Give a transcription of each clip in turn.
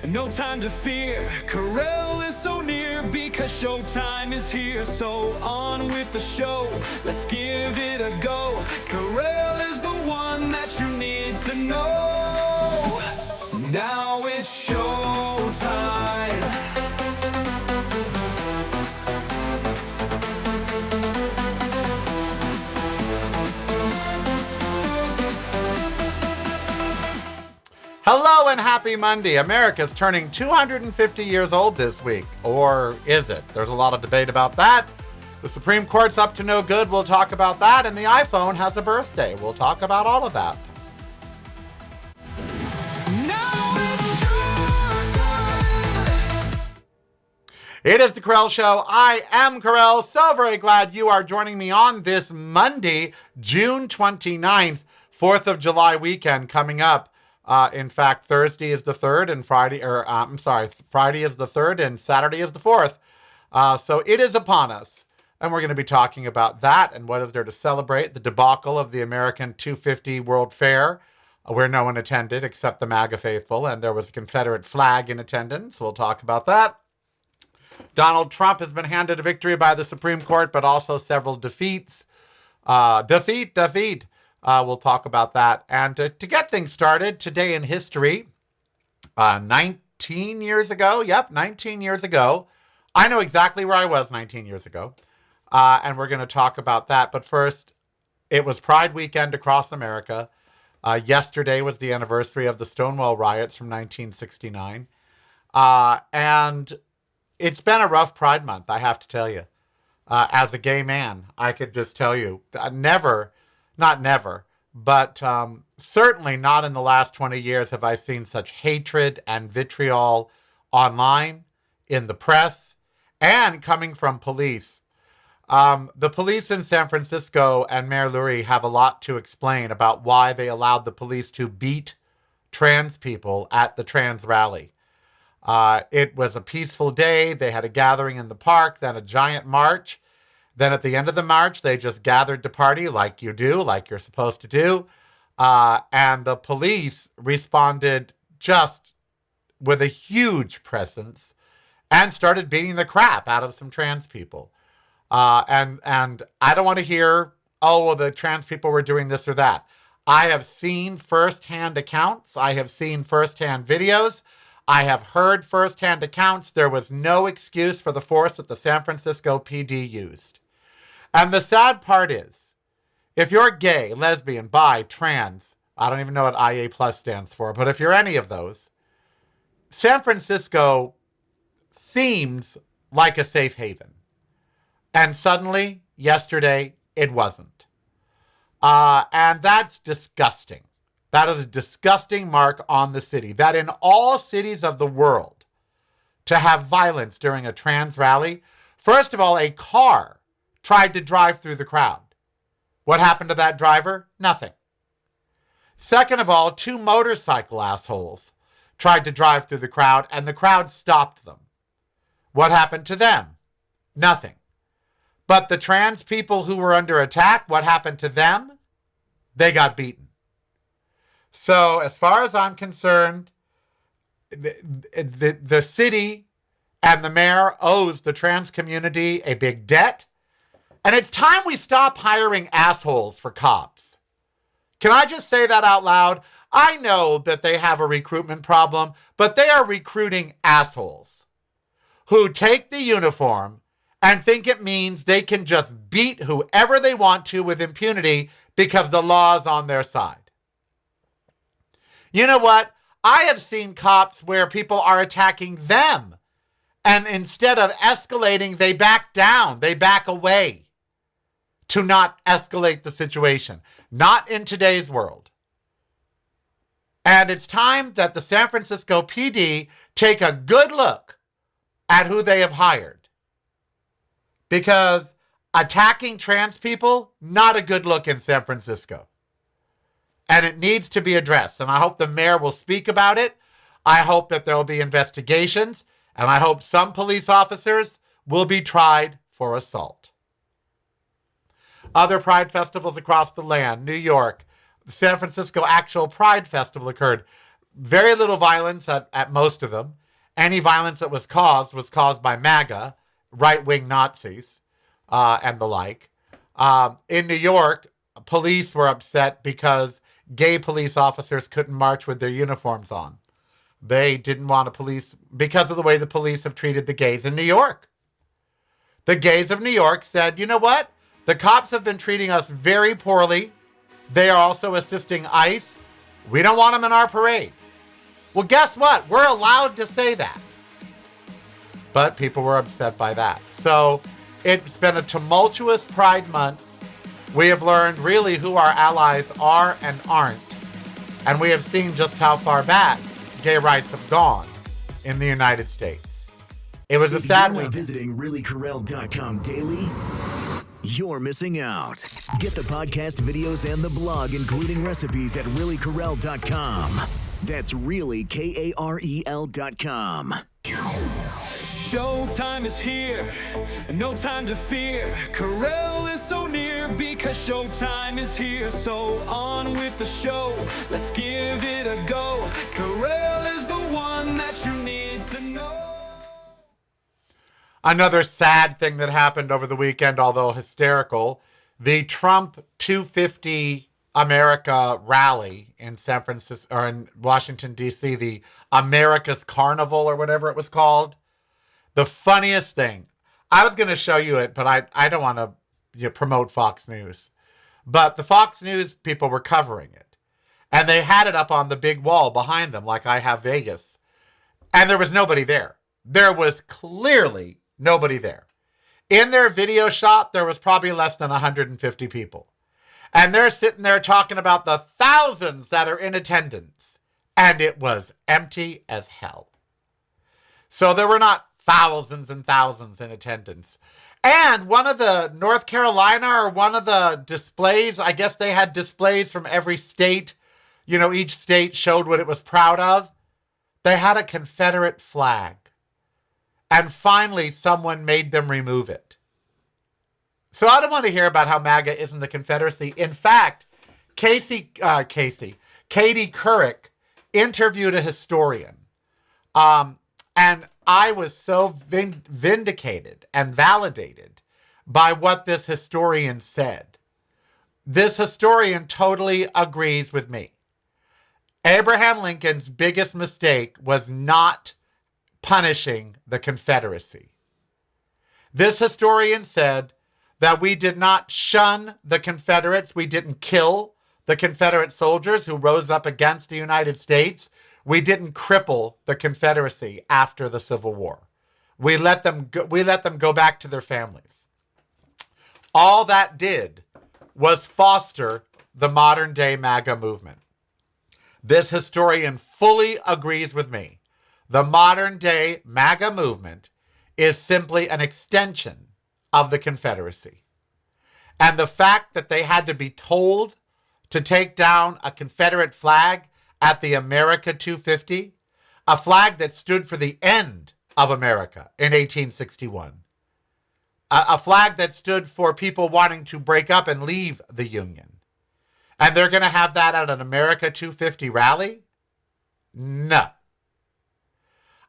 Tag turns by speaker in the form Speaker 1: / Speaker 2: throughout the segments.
Speaker 1: no time to fear. Carell is so near because showtime is here. So on with the show, let's give it a go. Carell is the one that you need to know. Now it's showtime.
Speaker 2: Hello and happy Monday. America's turning 250 years old this week. Or is it? There's a lot of debate about that. The Supreme Court's up to no good. We'll talk about that. And the iPhone has a birthday. We'll talk about all of that. It is the Carell Show. I am Carell. So very glad you are joining me on this Monday, June 29th, 4th of July weekend coming up. In fact, Thursday is the 3rd and Friday is the 3rd and Saturday is the 4th. So it is upon us. And we're going to be talking about that and what is there to celebrate the debacle of the American 250 World Fair, where no one attended except the MAGA faithful, and there was a Confederate flag in attendance. We'll talk about that. Donald Trump has been handed a victory by the Supreme Court, but also several defeats. Defeat. We'll talk about that. And to get things started, today in history, 19 years ago, I know exactly where I was 19 years ago. And we're going to talk about that. But first, it was Pride weekend across America. Yesterday was the anniversary of the Stonewall riots from 1969. And it's been a rough Pride month, I have to tell you. As a gay man, I could just tell you, certainly not in the last 20 years have I seen such hatred and vitriol online, in the press, and coming from police. The police in San Francisco and Mayor Lurie have a lot to explain about why they allowed the police to beat trans people at the trans rally. It was a peaceful day. They had a gathering in the park, then a giant march. Then at the end of the march, they just gathered to party like you do, like you're supposed to do. And the police responded just with a huge presence and started beating the crap out of some trans people. And I don't want to hear, the trans people were doing this or that. I have seen firsthand accounts. I have seen firsthand videos. I have heard firsthand accounts. There was no excuse for the force that the San Francisco PD used. And the sad part is, if you're gay, lesbian, bi, trans, I don't even know what IA plus stands for, but if you're any of those, San Francisco seems like a safe haven. And suddenly, yesterday, it wasn't. And that's disgusting. That is a disgusting mark on the city. That in all cities of the world, to have violence during a trans rally, first of all, a car tried to drive through the crowd. What happened to that driver? Nothing. Second of all, two motorcycle assholes tried to drive through the crowd, and the crowd stopped them. What happened to them? Nothing. But the trans people who were under attack, what happened to them? They got beaten. So as far as I'm concerned, the city and the mayor owes the trans community a big debt. And it's time we stop hiring assholes for cops. Can I just say that out loud? I know that they have a recruitment problem, but they are recruiting assholes who take the uniform and think it means they can just beat whoever they want to with impunity because the law is on their side. You know what? I have seen cops where people are attacking them, and instead of escalating, they back down, they back away to not escalate the situation. Not in today's world. And it's time that the San Francisco PD take a good look at who they have hired. Because attacking trans people, not a good look in San Francisco. And it needs to be addressed. And I hope the mayor will speak about it. I hope that there will be investigations. And I hope some police officers will be tried for assault. Other Pride festivals across the land, New York, the San Francisco actual Pride Festival occurred. very little violence at most of them. Any violence that was caused by MAGA, right-wing Nazis, and the like. In New York, police were upset because gay police officers couldn't march with their uniforms on. They didn't want to police because of the way the police have treated the gays in New York. The gays of New York said, you know what? The cops have been treating us very poorly. They are also assisting ICE. We don't want them in our parade. Well, guess what? We're allowed to say that. But people were upset by that. So it's been a tumultuous Pride Month. We have learned really who our allies are and aren't. And we have seen just how far back gay rights have gone in the United States. It was a sad week.
Speaker 3: If you're visiting reallycorrell.com daily, you're missing out. Get the podcast, videos, and the blog, including recipes at reallycorell.com. That's really KAREL.com.
Speaker 1: Showtime is here, no time to fear. Corel is so near because showtime is here. So on with the show, let's give it a go. Corel is the one that you need to know.
Speaker 2: Another sad thing that happened over the weekend, although hysterical, the Trump 250 America rally in San Francisco or in Washington, D.C., the America's Carnival or whatever it was called. The funniest thing, I was going to show you it, but I don't want to promote Fox News. But the Fox News people were covering it. And they had it up on the big wall behind them like I have Vegas. And there was nobody there. There was clearly nobody there. In their video shot, there was probably less than 150 people. And they're sitting there talking about the thousands that are in attendance. And it was empty as hell. So there were not thousands and thousands in attendance. And one of the North Carolina or one of the displays, I guess they had displays from every state. You know, each state showed what it was proud of. They had a Confederate flag. And finally, someone made them remove it. So I don't want to hear about how MAGA isn't the Confederacy. In fact, Katie Couric interviewed a historian. And I was so vindicated and validated by what this historian said. This historian totally agrees with me. Abraham Lincoln's biggest mistake was not punishing the Confederacy. This historian said that we did not shun the Confederates. We didn't kill the Confederate soldiers who rose up against the United States. We didn't cripple the Confederacy after the Civil War. We let them go back to their families. All that did was foster the modern day MAGA movement. This historian fully agrees with me. The modern day MAGA movement is simply an extension of the Confederacy. And the fact that they had to be told to take down a Confederate flag at the America 250, a flag that stood for the end of America in 1861, a flag that stood for people wanting to break up and leave the Union. And they're going to have that at an America 250 rally? No.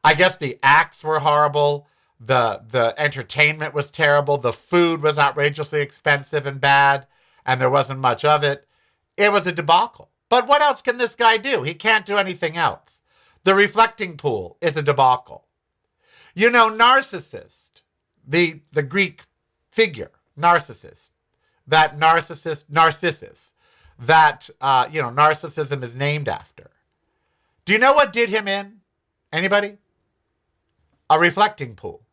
Speaker 2: I guess the acts were horrible. The entertainment was terrible. The food was outrageously expensive and bad, and there wasn't much of it. It was a debacle. But what else can this guy do? He can't do anything else. The reflecting pool is a debacle. You know, Narcissus, the Greek figure, Narcissus, that Narcissus, that, narcissism is named after. Do you know what did him in? Anybody? A reflecting pool.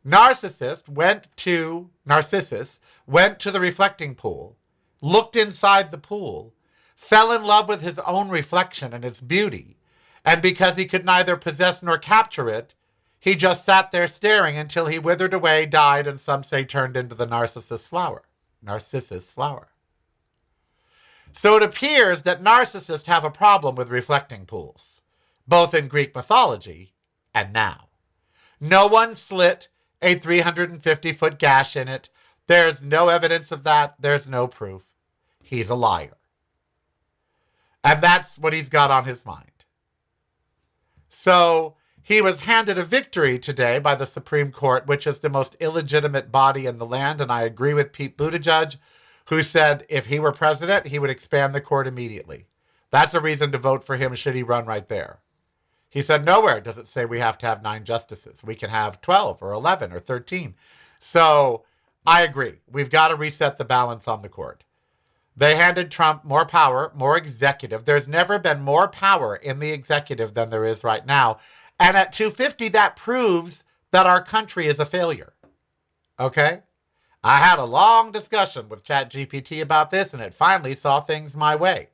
Speaker 2: Narcissus went to the reflecting pool, looked inside the pool, fell in love with his own reflection and its beauty, and because he could neither possess nor capture it, he just sat there staring until he withered away, died, and some say turned into the Narcissus flower. So it appears that narcissists have a problem with reflecting pools, both in Greek mythology and now. No one slit a 350-foot gash in it. There's no evidence of that. There's no proof. He's a liar. And that's what he's got on his mind. So he was handed a victory today by the Supreme Court, which is the most illegitimate body in the land. And I agree with Pete Buttigieg, who said if he were president, he would expand the court immediately. That's a reason to vote for him should he run right there. He said nowhere does it say we have to have 9 justices. We can have 12 or 11 or 13. So I agree. We've got to reset the balance on the court. They handed Trump more power, more executive. There's never been more power in the executive than there is right now. And at 250, that proves that our country is a failure. Okay? I had a long discussion with ChatGPT about this, and it finally saw things my way.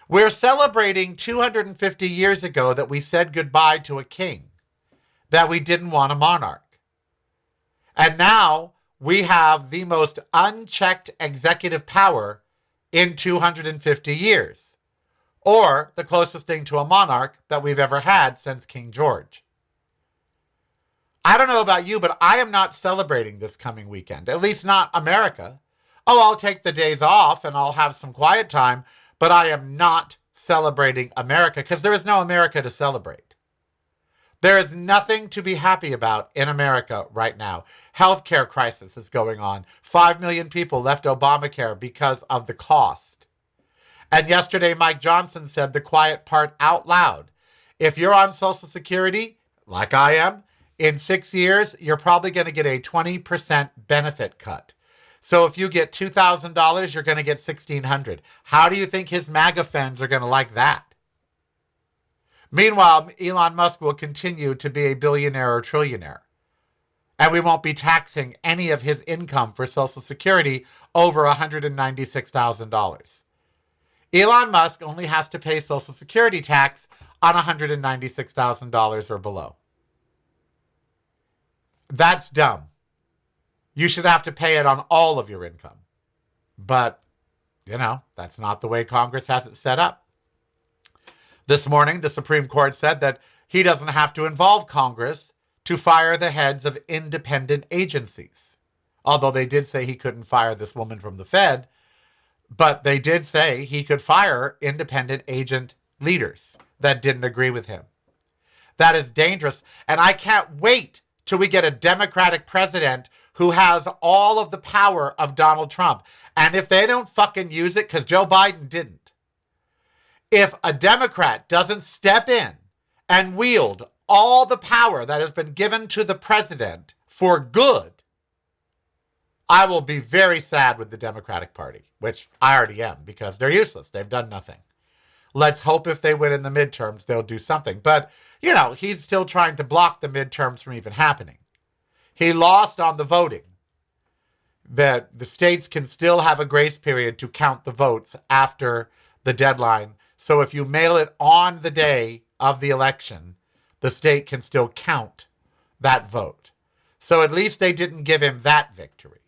Speaker 2: We're celebrating 250 years ago that we said goodbye to a king, that we didn't want a monarch. And now we have the most unchecked executive power in 250 years, or the closest thing to a monarch that we've ever had since King George. I don't know about you, but I am not celebrating this coming weekend, at least not America. Oh, I'll take the days off and I'll have some quiet time, but I am not celebrating America because there is no America to celebrate. There is nothing to be happy about in America right now. Healthcare crisis is going on. 5 million people left Obamacare because of the cost. And yesterday, Mike Johnson said the quiet part out loud. If you're on Social Security, like I am, in 6 years, you're probably going to get a 20% benefit cut. So if you get $2,000, you're going to get $1,600. How do you think his MAGA fans are going to like that? Meanwhile, Elon Musk will continue to be a billionaire or trillionaire. And we won't be taxing any of his income for Social Security over $196,000. Elon Musk only has to pay Social Security tax on $196,000 or below. That's dumb. You should have to pay it on all of your income. But, that's not the way Congress has it set up. This morning, the Supreme Court said that he doesn't have to involve Congress to fire the heads of independent agencies. Although they did say he couldn't fire this woman from the Fed, but they did say he could fire independent agent leaders that didn't agree with him. That is dangerous. And I can't wait till we get a Democratic president who has all of the power of Donald Trump. And if they don't fucking use it, because Joe Biden didn't, if a Democrat doesn't step in and wield all the power that has been given to the president for good, I will be very sad with the Democratic Party, which I already am because they're useless. They've done nothing. Let's hope if they win in the midterms, they'll do something. But, he's still trying to block the midterms from even happening. He lost on the voting. That the states can still have a grace period to count the votes after the deadline. So if you mail it on the day of the election, the state can still count that vote. So at least they didn't give him that victory.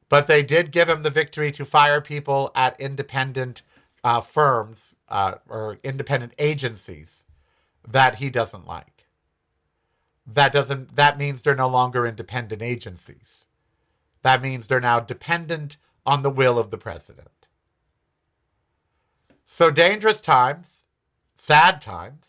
Speaker 2: But they did give him the victory to fire people at independent firms or independent agencies that he doesn't like. That means they're no longer independent agencies. That means they're now dependent on the will of the president. So dangerous times, sad times.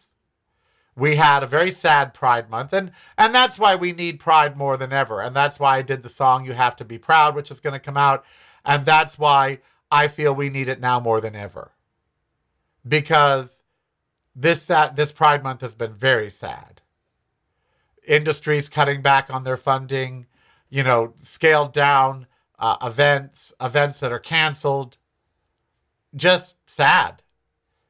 Speaker 2: We had a very sad Pride Month, and that's why we need Pride more than ever. And that's why I did the song You Have to Be Proud, which is going to come out. And that's why I feel we need it now more than ever. Because this Pride Month has been very sad. Industries cutting back on their funding, scaled down events that are canceled. Just sad.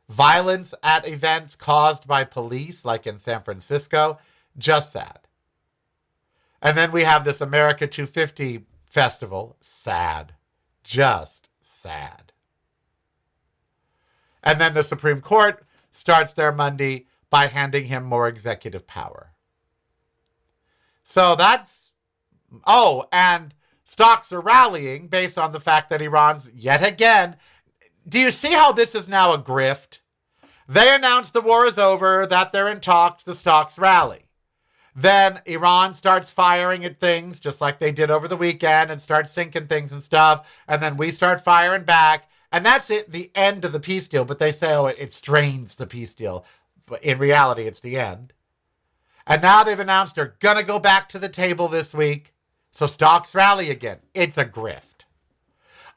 Speaker 2: Violence at events caused by police, like in San Francisco, just sad. And then we have this America 250 festival, sad. Just sad. And then the Supreme Court starts their Monday by handing him more executive power. So and stocks are rallying based on the fact that Iran's yet again. Do you see how this is now a grift? They announced the war is over, that they're in talks, the stocks rally. Then Iran starts firing at things just like they did over the weekend and start sinking things and stuff. And then we start firing back. And that's it, the end of the peace deal. But they say, it strains the peace deal. But in reality, it's the end. And now they've announced they're going to go back to the table this week. So stocks rally again. It's a grift.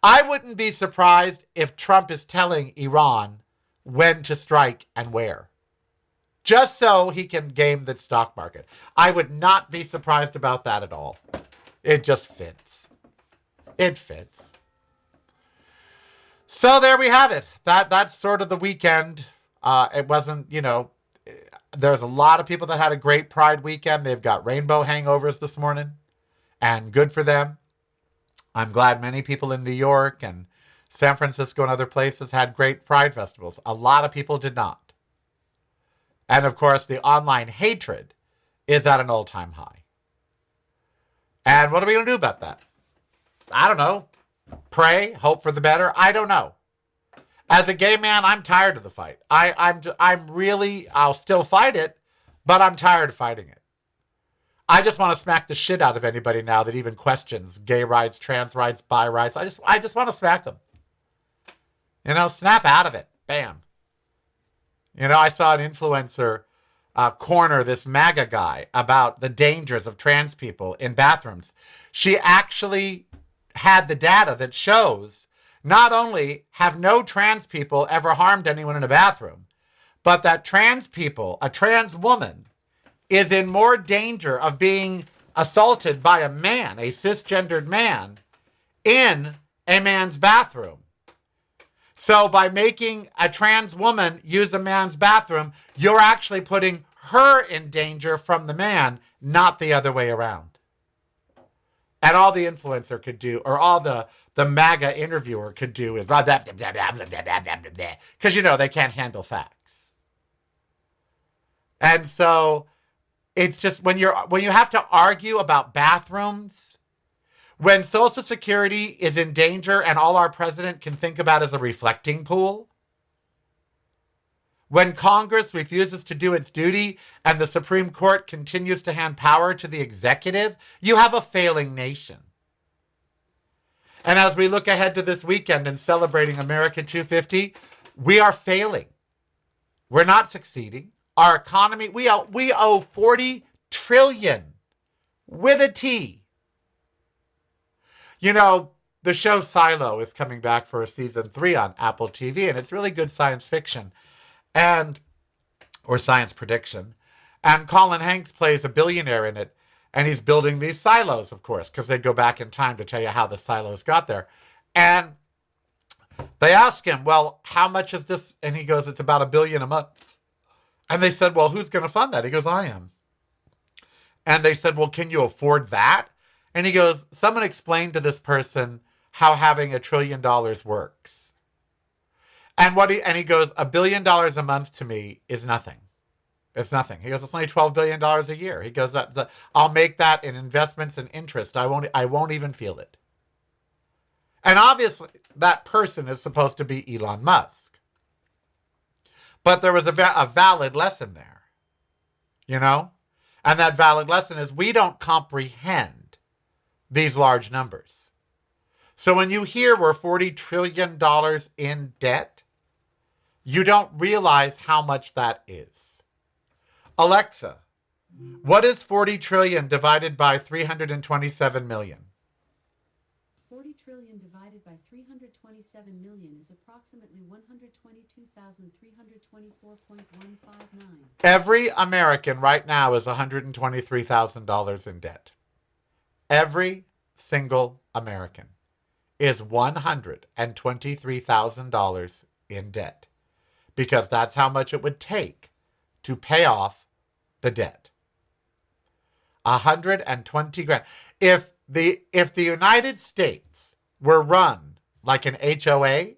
Speaker 2: I wouldn't be surprised if Trump is telling Iran when to strike and where, just so he can game the stock market. I would not be surprised about that at all. It just fits. It fits. So there we have it. That's sort of the weekend. It wasn't, there's a lot of people that had a great Pride weekend. They've got rainbow hangovers this morning, and good for them. I'm glad many people in New York and San Francisco and other places had great Pride festivals. A lot of people did not. And of course, the online hatred is at an all-time high. And what are we going to do about that? I don't know. Pray, hope for the better. I don't know. As a gay man, I'm tired of the fight. I'll still fight it, but I'm tired of fighting it. I just want to smack the shit out of anybody now that even questions gay rights, trans rights, bi rights. I just want to smack them. Snap out of it. Bam. I saw an influencer corner this MAGA guy about the dangers of trans people in bathrooms. She actually had the data that shows not only have no trans people ever harmed anyone in a bathroom, but that trans people, a trans woman, is in more danger of being assaulted by a man, a cisgendered man, in a man's bathroom. So by making a trans woman use a man's bathroom, you're actually putting her in danger from the man, not the other way around. And all the influencer could do, or all the MAGA interviewer could do is blah, blah, blah, blah, blah, blah, blah, blah, blah, blah, because, they can't handle facts. And so it's just when you have to argue about bathrooms, when Social Security is in danger and all our president can think about is a reflecting pool, when Congress refuses to do its duty and the Supreme Court continues to hand power to the executive, you have a failing nation. And as we look ahead to this weekend and celebrating America 250, we are failing. We're not succeeding. Our economy, we owe 40 trillion with a T. The show Silo is coming back for a season 3 on Apple TV, and it's really good science fiction or science prediction. And Colin Hanks plays a billionaire in it, and he's building these silos, of course, because they go back in time to tell you how the silos got there. And they ask him, well, how much is this? And he goes, it's about $1 billion a month. And they said, well, who's going to fund that? He goes, I am. And they said, well, can you afford that? And he goes, someone explained to this person how having $1 trillion works. And he goes, $1 billion a month to me is nothing. It's nothing. He goes, it's only $12 billion a year. He goes, I'll make that in investments and interest. I won't even feel it. And obviously, that person is supposed to be Elon Musk. But there was a valid lesson there, And that valid lesson is we don't comprehend these large numbers. So when you hear we're $40 trillion in debt, you don't realize how much that is. Alexa, what is 40 trillion divided by 327 million?
Speaker 4: 40 trillion divided by 327 million is approximately 122,324.159.
Speaker 2: Every American right now is $123,000 in debt. Every single American is $123,000 in debt, because that's how much it would take to pay off the debt. 120 grand. If the United States were run like an HOA,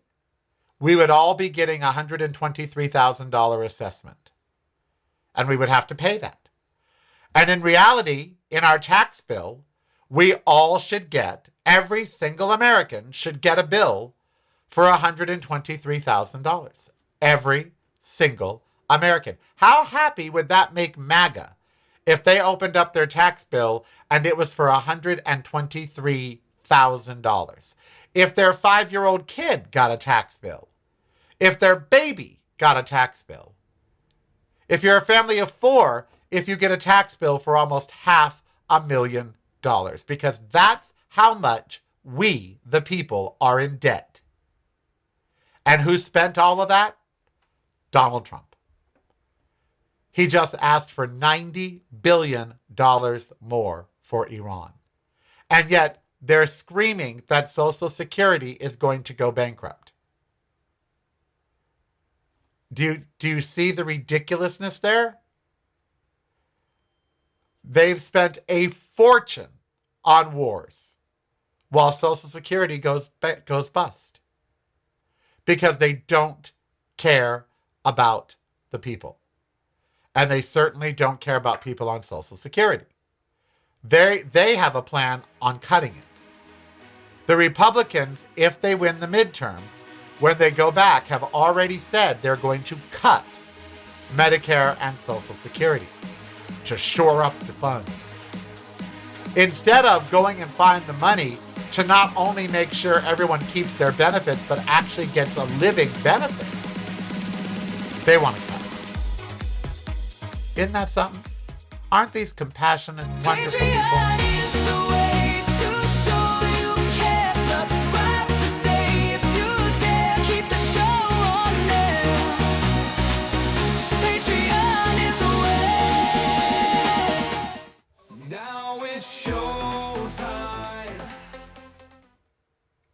Speaker 2: we would all be getting $123,000 assessment. And we would have to pay that. And in reality, in our tax bill, we all should get, every single American should get a bill for $123,000. Every single American. How happy would that make MAGA if they opened up their tax bill and it was for $123,000? If their 5-year-old kid got a tax bill? If their baby got a tax bill? If you're a family of 4, if you get a tax bill for almost $500,000, because that's how much we, the people, are in debt. And who spent all of that? Donald Trump. He just asked for $90 billion more for Iran. And yet they're screaming that Social Security is going to go bankrupt. Do you see the ridiculousness there? They've spent a fortune on wars while Social Security goes bust because they don't care about the people. And they certainly don't care about people on Social Security. They have a plan on cutting it. The Republicans, if they win the midterms, when they go back, have already said they're going to cut Medicare and Social Security to shore up the funds. Instead of going and find the money to not only make sure everyone keeps their benefits, but actually gets a living benefit, they want to cut it. Isn't that something? Aren't these compassionate, wonderful people?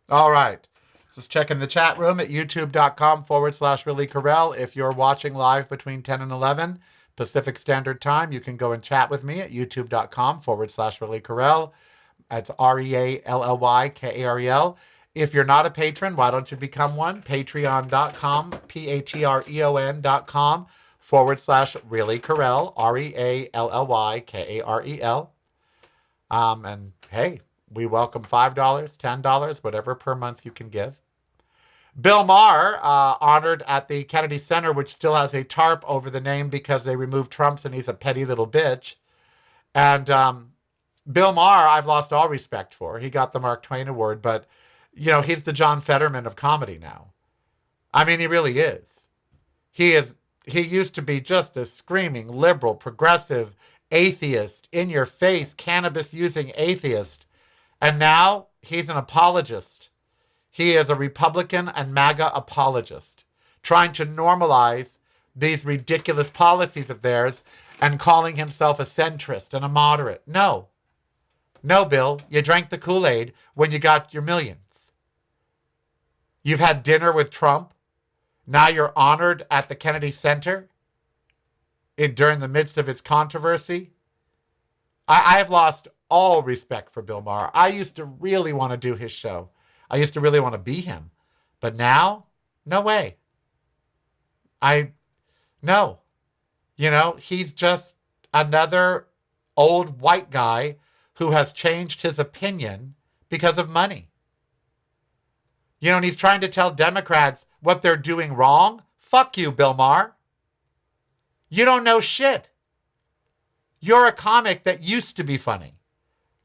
Speaker 2: All right. Just checking the chat room at youtube.com/Really Carell. If you're watching live between 10 and 11 Pacific Standard Time, you can go and chat with me at youtube.com/Really Carell. That's REALLYKAREL. If you're not a patron, why don't you become one? Patreon.com, patreon.com/Really Carell, REALLYKAREL. And hey, we welcome $5, $10, whatever per month you can give. Bill Maher, honored at the Kennedy Center, which still has a tarp over the name because they removed Trump's and he's a petty little bitch. And Bill Maher, I've lost all respect for. He got the Mark Twain Award, but, he's the John Fetterman of comedy now. I mean, he really is. He used to be just a screaming liberal, progressive, atheist, in-your-face, cannabis-using atheist. And now he's an apologist. He is a Republican and MAGA apologist, trying to normalize these ridiculous policies of theirs and calling himself a centrist and a moderate. No, Bill, you drank the Kool-Aid when you got your millions. You've had dinner with Trump. Now you're honored at the Kennedy Center during the midst of its controversy. I have lost all respect for Bill Maher. I used to really want to do his show. I used to really want to be him. But now, no way. No. He's just another old white guy who has changed his opinion because of money. And he's trying to tell Democrats what they're doing wrong. Fuck you, Bill Maher. You don't know shit. You're a comic that used to be funny,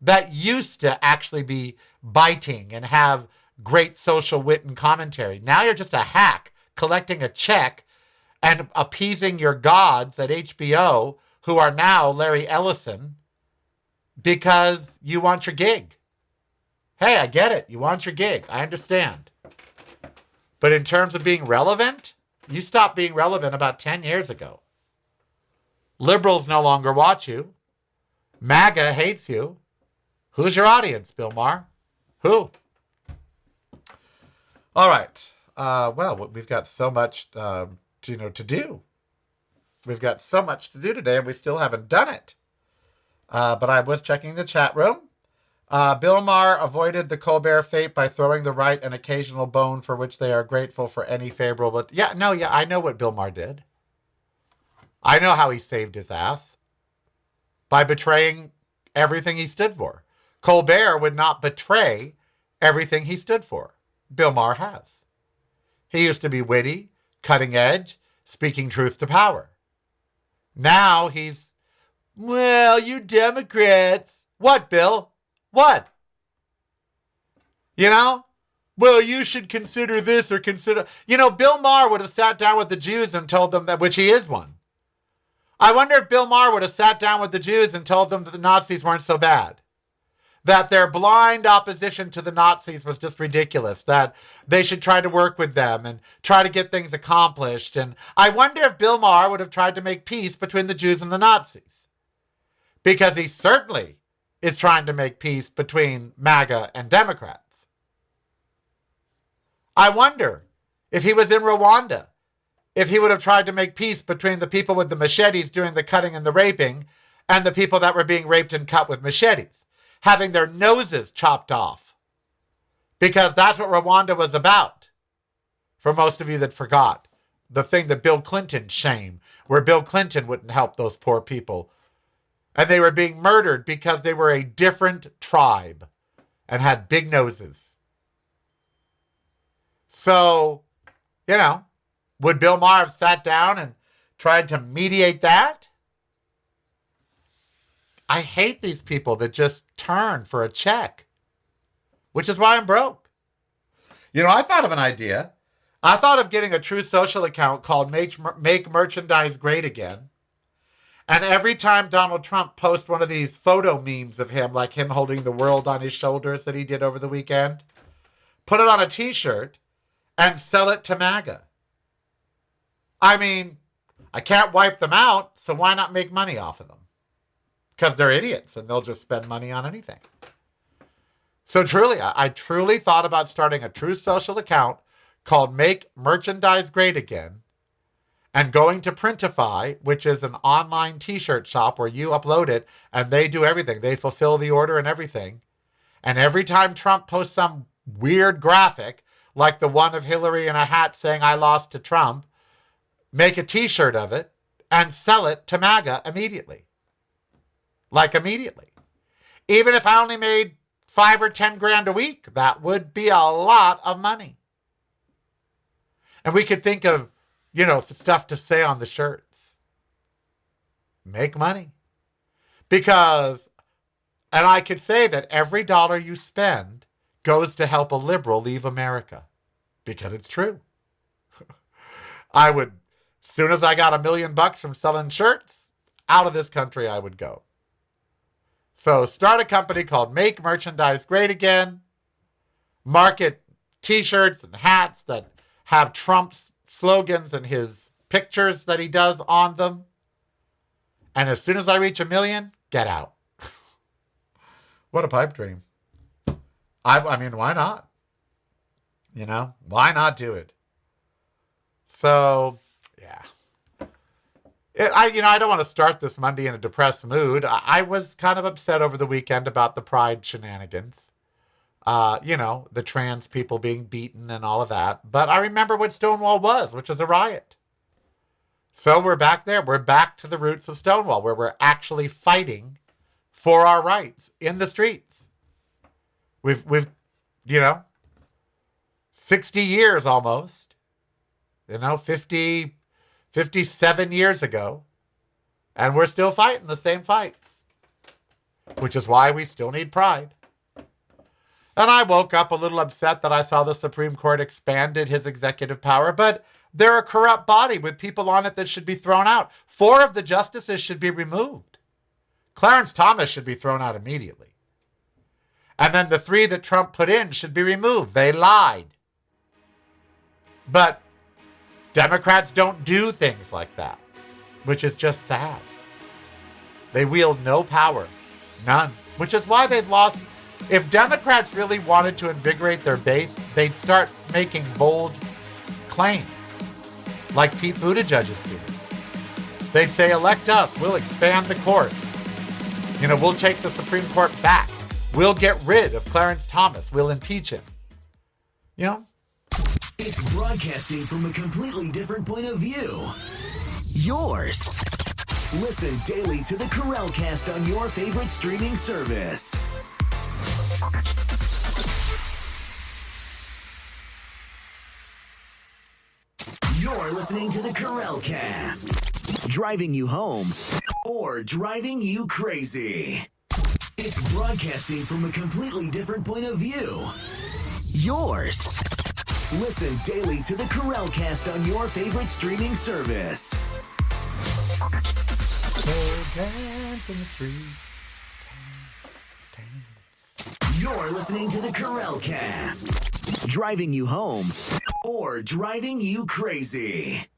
Speaker 2: that used to actually be biting and have great social wit and commentary. Now you're just a hack collecting a check and appeasing your gods at HBO, who are now Larry Ellison, because you want your gig. Hey, I get it. You want your gig. I understand. But in terms of being relevant, you stopped being relevant about 10 years ago. Liberals no longer watch you. MAGA hates you. Who's your audience, Bill Maher? Who? All right. Well, we've got so much to do. We've got so much to do today, and we still haven't done it. But I was checking the chat room. Bill Maher avoided the Colbert fate by throwing the right an occasional bone for which they are grateful for any favorable. I know what Bill Maher did. I know how he saved his ass. By betraying everything he stood for. Colbert would not betray everything he stood for. Bill Maher has. He used to be witty, cutting edge, speaking truth to power. Now he's, you Democrats. What, Bill? What? You should consider this or consider. Bill Maher would have sat down with the Jews and told them that, which he is one. I wonder if Bill Maher would have sat down with the Jews and told them that the Nazis weren't so bad. That their blind opposition to the Nazis was just ridiculous. That they should try to work with them and try to get things accomplished. And I wonder if Bill Maher would have tried to make peace between the Jews and the Nazis. Because he certainly is trying to make peace between MAGA and Democrats. I wonder if he was in Rwanda, if he would have tried to make peace between the people with the machetes doing the cutting and the raping and the people that were being raped and cut with machetes, having their noses chopped off. Because that's what Rwanda was about. For most of you that forgot, the thing that Bill Clinton shamed, where Bill Clinton wouldn't help those poor people. And they were being murdered because they were a different tribe and had big noses. So, would Bill Maher have sat down and tried to mediate that? I hate these people that just turn for a check, which is why I'm broke. I thought of an idea. I thought of getting a True Social account called Make Merchandise Great Again. And every time Donald Trump posts one of these photo memes of him, like him holding the world on his shoulders that he did over the weekend, put it on a t-shirt and sell it to MAGA. I mean, I can't wipe them out, so why not make money off of them? Because they're idiots and they'll just spend money on anything. So truly, I truly thought about starting a True Social account called Make Merchandise Great Again and going to Printify, which is an online t-shirt shop where you upload it and they do everything. They fulfill the order and everything. And every time Trump posts some weird graphic, like the one of Hillary in a hat saying, "I lost to Trump," make a t-shirt of it and sell it to MAGA immediately. Like immediately. Even if I only made $5 or $10 grand a week, that would be a lot of money. And we could think of, stuff to say on the shirts. Make money. Because, and I could say that every dollar you spend goes to help a liberal leave America. Because it's true. I would, as soon as I got $1 million from selling shirts, out of this country I would go. So start a company called Make Merchandise Great Again. Market t-shirts and hats that have Trump's slogans and his pictures that he does on them. And as soon as I reach $1 million, get out. What a pipe dream. I mean, why not? Why not do it? So, yeah. I don't want to start this Monday in a depressed mood. I was kind of upset over the weekend about the Pride shenanigans. The trans people being beaten and all of that. But I remember what Stonewall was, which was a riot. So we're back there. We're back to the roots of Stonewall, where we're actually fighting for our rights in the streets. We've 60 years almost. 57 years ago, and we're still fighting the same fights, which is why we still need Pride. And I woke up a little upset that I saw the Supreme Court expanded his executive power, but they're a corrupt body with people on it that should be thrown out. 4 of the justices should be removed. Clarence Thomas should be thrown out immediately. And then the 3 that Trump put in should be removed. They lied. But Democrats don't do things like that, which is just sad. They wield no power, none, which is why they've lost. If Democrats really wanted to invigorate their base, they'd start making bold claims, like Pete Buttigieg is doing. They'd say, elect us, we'll expand the court. We'll take the Supreme Court back. We'll get rid of Clarence Thomas. We'll impeach him.
Speaker 3: It's broadcasting from a completely different point of view. Yours. Listen daily to the Carellcast on your favorite streaming service. You're listening to the Carellcast. Driving you home or driving you crazy. It's broadcasting from a completely different point of view. Yours. Listen daily to the Carellcast on your favorite streaming service.
Speaker 2: So dance in the street. Dance.
Speaker 3: You're listening to the Carell Cast. Driving you home or driving you crazy.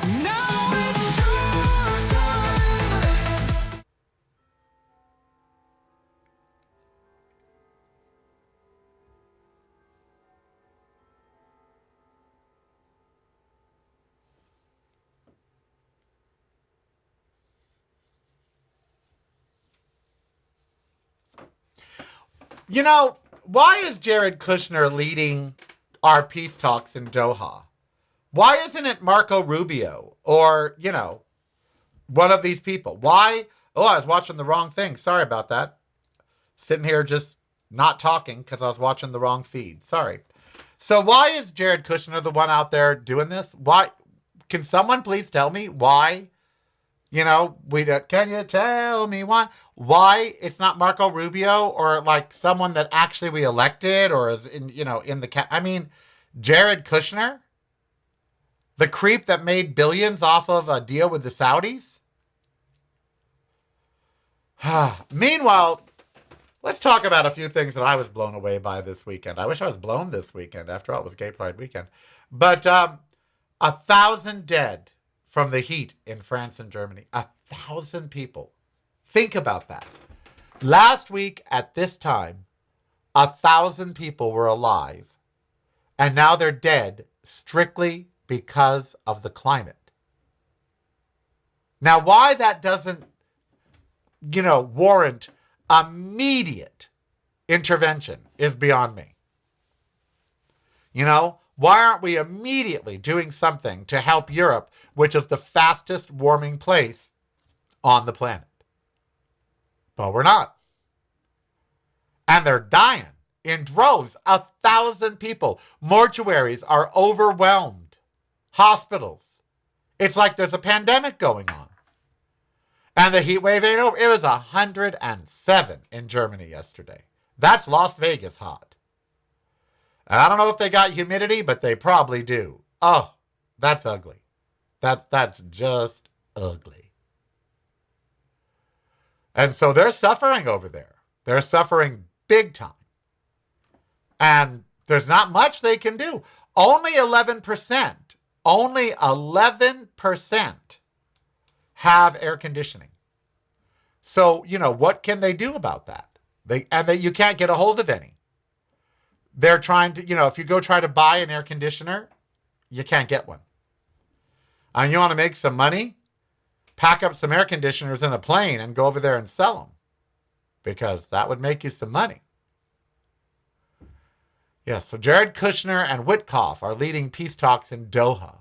Speaker 1: Now it's your time.
Speaker 2: You know, why is Jared Kushner leading our peace talks in Doha? Why isn't it Marco Rubio or, you know, one of these people? Why? Oh, I was watching the wrong thing. Sorry about that. Sitting here just not talking because I was watching the wrong feed. Sorry. So why is Jared Kushner the one out there doing this? Why? Can someone please tell me why? You know, can you tell me why? Why it's not Marco Rubio or like someone that actually we elected or is in, you know, in the I mean, Jared Kushner, the creep that made billions off of a deal with the Saudis. Meanwhile, let's talk about a few things that I was blown away by this weekend. I wish I was blown this weekend. After all, it was Gay Pride weekend. But 1,000 dead from the heat in France and Germany. 1,000 people. Think about that. Last week at this time, 1,000 people were alive, and now they're dead strictly because of the climate. Now, why that doesn't, you know, warrant immediate intervention is beyond me. You know, why aren't we immediately doing something to help Europe, which is the fastest warming place on the planet? But we're not. And they're dying in droves. 1,000 people. Mortuaries are overwhelmed. Hospitals. It's like there's a pandemic going on. And the heat wave ain't over. It was 107 in Germany yesterday. That's Las Vegas hot. And I don't know if they got humidity, but they probably do. Oh, that's ugly. That's just ugly. And so they're suffering over there. They're suffering big time. And there's not much they can do. Only 11% have air conditioning. So, you know, what can they do about that? You can't get a hold of any. They're trying to, you know, if you go try to buy an air conditioner, you can't get one. And you want to make some money? Pack up some air conditioners in a plane and go over there and sell them. Because that would make you some money. Yeah, so Jared Kushner and Witkoff are leading peace talks in Doha.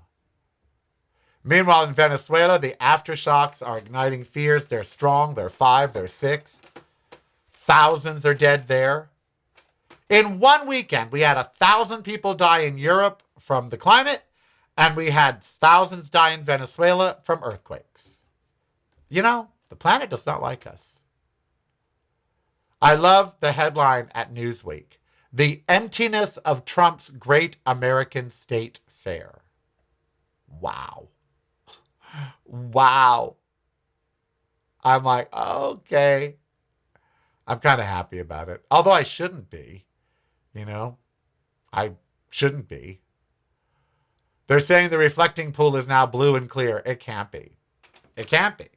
Speaker 2: Meanwhile, in Venezuela, the aftershocks are igniting fears. They're strong. They're 5. They're 6. Thousands are dead there. In one weekend, we had 1,000 people die in Europe from the climate, and we had thousands die in Venezuela from earthquakes. You know, the planet does not like us. I love the headline at Newsweek. The emptiness of Trump's great American state fair. Wow. Wow. I'm like, okay. I'm kind of happy about it. Although I shouldn't be. You know, I shouldn't be. They're saying the reflecting pool is now blue and clear. It can't be. It can't be.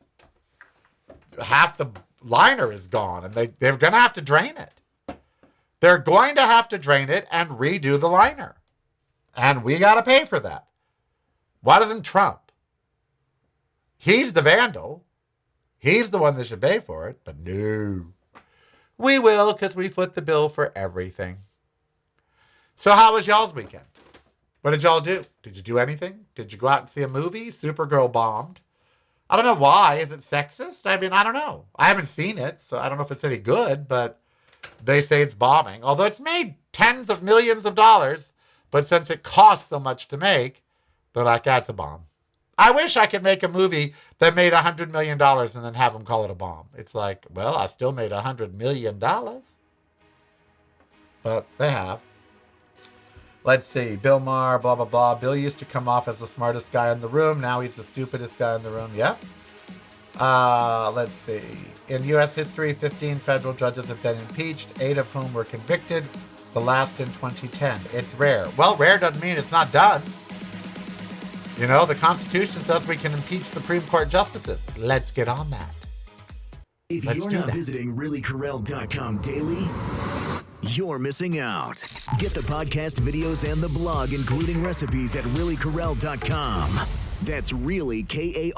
Speaker 2: Half the liner is gone, and they're going to have to drain it. They're going to have to drain it and redo the liner. And we got to pay for that. Why doesn't Trump? He's the vandal. He's the one that should pay for it. But no. We will, because we foot the bill for everything. So how was y'all's weekend? What did y'all do? Did you do anything? Did you go out and see a movie? Supergirl bombed. I don't know why. Is it sexist? I mean, I don't know. I haven't seen it, so I don't know if it's any good, but they say it's bombing. Although it's made tens of millions of dollars, but since it costs so much to make, they're like, that's a bomb. I wish I could make a movie that made $100 million and then have them call it a bomb. It's like, well, I still made $100 million. But they have. Let's see. Bill Maher, blah, blah, blah. Bill used to come off as the smartest guy in the room. Now he's the stupidest guy in the room. Yep. Let's see. In U.S. history, 15 federal judges have been impeached, 8 of whom were convicted, the last in 2010. It's rare. Well, rare doesn't mean it's not done. You know, the Constitution says we can impeach Supreme Court justices. Let's get on that.
Speaker 3: If you're not visiting reallycorrell.com daily, you're missing out. Get the podcast videos and the blog, including recipes, at reallycorrell.com. That's really KAREL.com.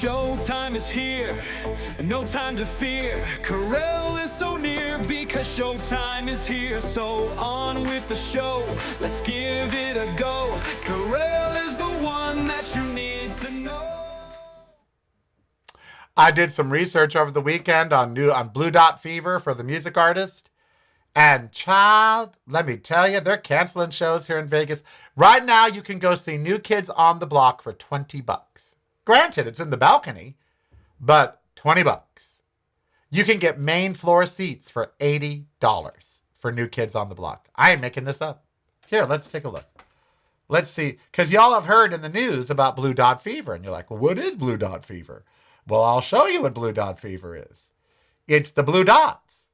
Speaker 1: Showtime is here, no time to fear. Corel is so near because showtime is here. So on with the show, let's give it a go. Corel is the one that you need to know.
Speaker 2: I did some research over the weekend on Blue Dot Fever for the music artist. And child, let me tell you, they're canceling shows here in Vegas. Right now, you can go see New Kids on the Block for $20. Granted, it's in the balcony, but $20. You can get main floor seats for $80 for New Kids on the Block. I ain't making this up. Here, let's take a look. Let's see, because y'all have heard in the news about Blue Dot Fever, and you're like, well, what is Blue Dot Fever? Well, I'll show you what Blue Dot Fever is. It's the blue dots.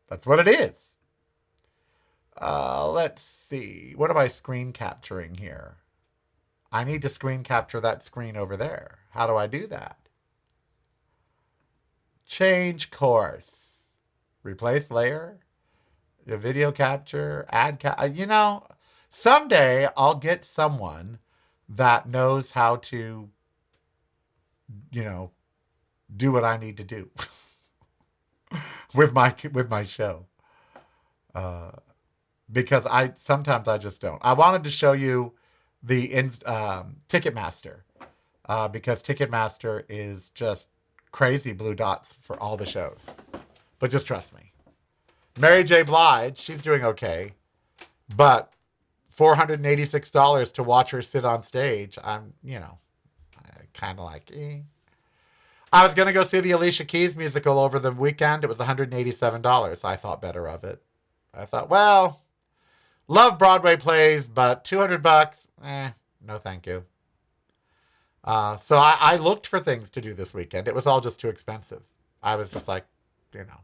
Speaker 2: That's what it is. Let's see. What am I screen capturing here? I need to screen capture that screen over there. How do I do that? Change course. Replace layer. The video capture. Add. You know, someday I'll get someone that knows how to, you know, do what I need to do with my show. Because sometimes I just don't. I wanted to show you the Ticketmaster, because Ticketmaster is just crazy blue dots for all the shows. But just trust me. Mary J. Blige, she's doing okay, but $486 to watch her sit on stage, I'm kind of like, eh. I was going to go see the Alicia Keys musical over the weekend. It was $187. I thought better of it. I thought, well, love Broadway plays, but $200, no thank you. So I looked for things to do this weekend. It was all just too expensive. I was just like, you know.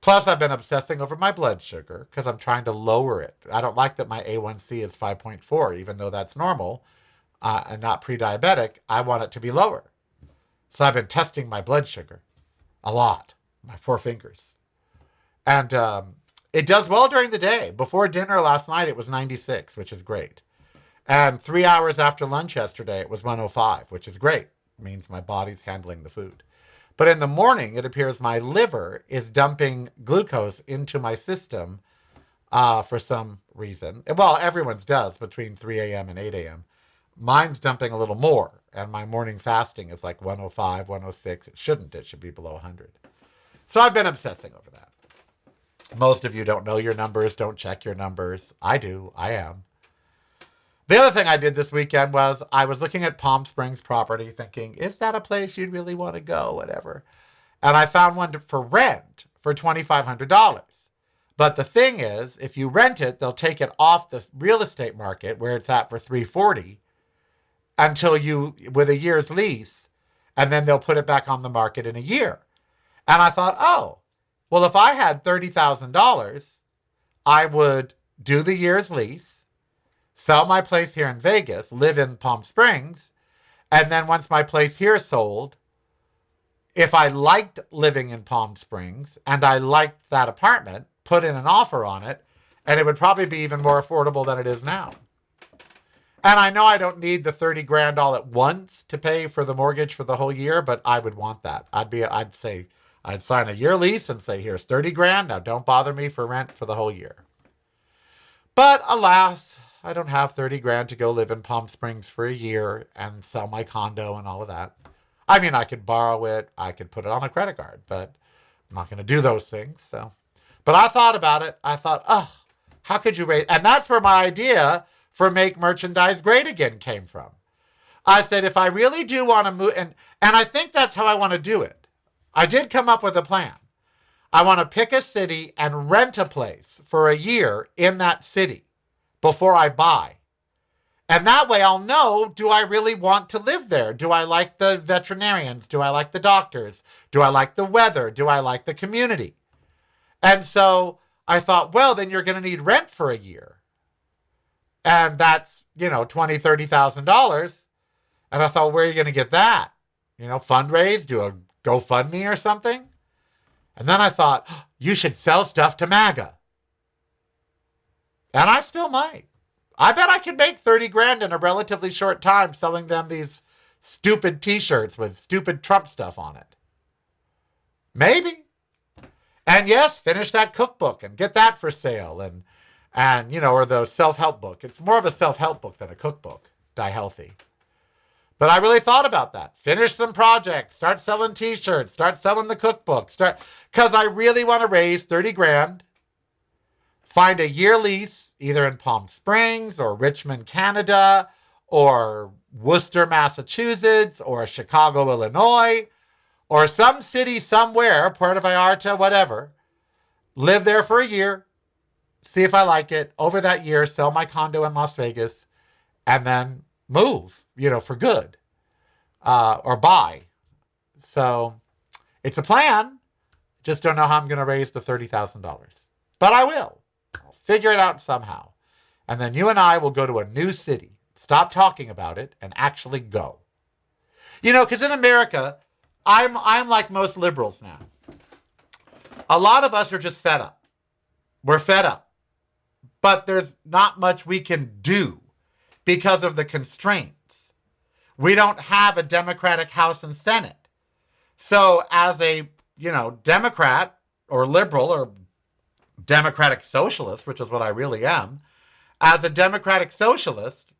Speaker 2: Plus, I've been obsessing over my blood sugar because I'm trying to lower it. I don't like that my A1C is 5.4, even though that's normal and not pre-diabetic. I want it to be lower. So I've been testing my blood sugar a lot, my 4 fingers. And it does well during the day. Before dinner last night, it was 96, which is great. And 3 hours after lunch yesterday, it was 105, which is great. It means my body's handling the food. But in the morning, it appears my liver is dumping glucose into my system for some reason. Well, everyone's does between 3 a.m. and 8 a.m. Mine's dumping a little more, and my morning fasting is like 105, 106. It shouldn't. It should be below 100. So I've been obsessing over that. Most of you don't know your numbers, don't check your numbers. I do. I am. The other thing I did this weekend was I was looking at Palm Springs property thinking, is that a place you'd really want to go, whatever. And I found one for rent for $2,500. But the thing is, if you rent it, they'll take it off the real estate market where it's at for $340 until with a year's lease, and then they'll put it back on the market in a year. And I thought, oh, well, if I had $30,000, I would do the year's lease, sell my place here in Vegas, live in Palm Springs, and then once my place here sold, if I liked living in Palm Springs and I liked that apartment, put in an offer on it, and it would probably be even more affordable than it is now. And I know I don't need the $30,000 all at once to pay for the mortgage for the whole year, but I would want that. I'd sign a year lease and say, here's $30,000. Now don't bother me for rent for the whole year. But alas, I don't have $30,000 to go live in Palm Springs for a year and sell my condo and all of that. I mean, I could borrow it. I could put it on a credit card, but I'm not going to do those things. So, but I thought about it. I thought, oh, how could you raise? And that's where my idea for Make Merchandise Great Again came from. I said, if I really do want to move, and I think that's how I want to do it. I did come up with a plan. I want to pick a city and rent a place for a year in that city before I buy. And that way I'll know, do I really want to live there? Do I like the veterinarians? Do I like the doctors? Do I like the weather? Do I like the community? And so I thought, well, then you're going to need rent for a year. And that's, $20,000, $30,000. And I thought, where are you going to get that? Fundraise, do a GoFundMe or something? And then I thought, you should sell stuff to MAGA. And I still might. I bet I could make 30 grand in a relatively short time selling them these stupid t-shirts with stupid Trump stuff on it. Maybe. And yes, finish that cookbook and get that for sale or the self-help book. It's more of a self-help book than a cookbook. Die healthy. But I really thought about that. Finish some projects, start selling t-shirts, start selling the cookbook, because I really want to raise 30 grand, find a year lease, either in Palm Springs or Richmond, Canada, or Worcester, Massachusetts, or Chicago, Illinois, or some city somewhere, Puerto Vallarta, whatever. Live there for a year, see if I like it. Over that year, sell my condo in Las Vegas, and then move, for good, or buy. So it's a plan. Just don't know how I'm going to raise the $30,000. But I will. I'll figure it out somehow. And then you and I will go to a new city, stop talking about it, and actually go. Because in America, I'm like most liberals now. A lot of us are just fed up. We're fed up. But there's not much we can do because of the constraints. We don't have a Democratic House and Senate. So as a, Democrat or liberal or Democratic socialist, which is what I really am, as a Democratic socialist,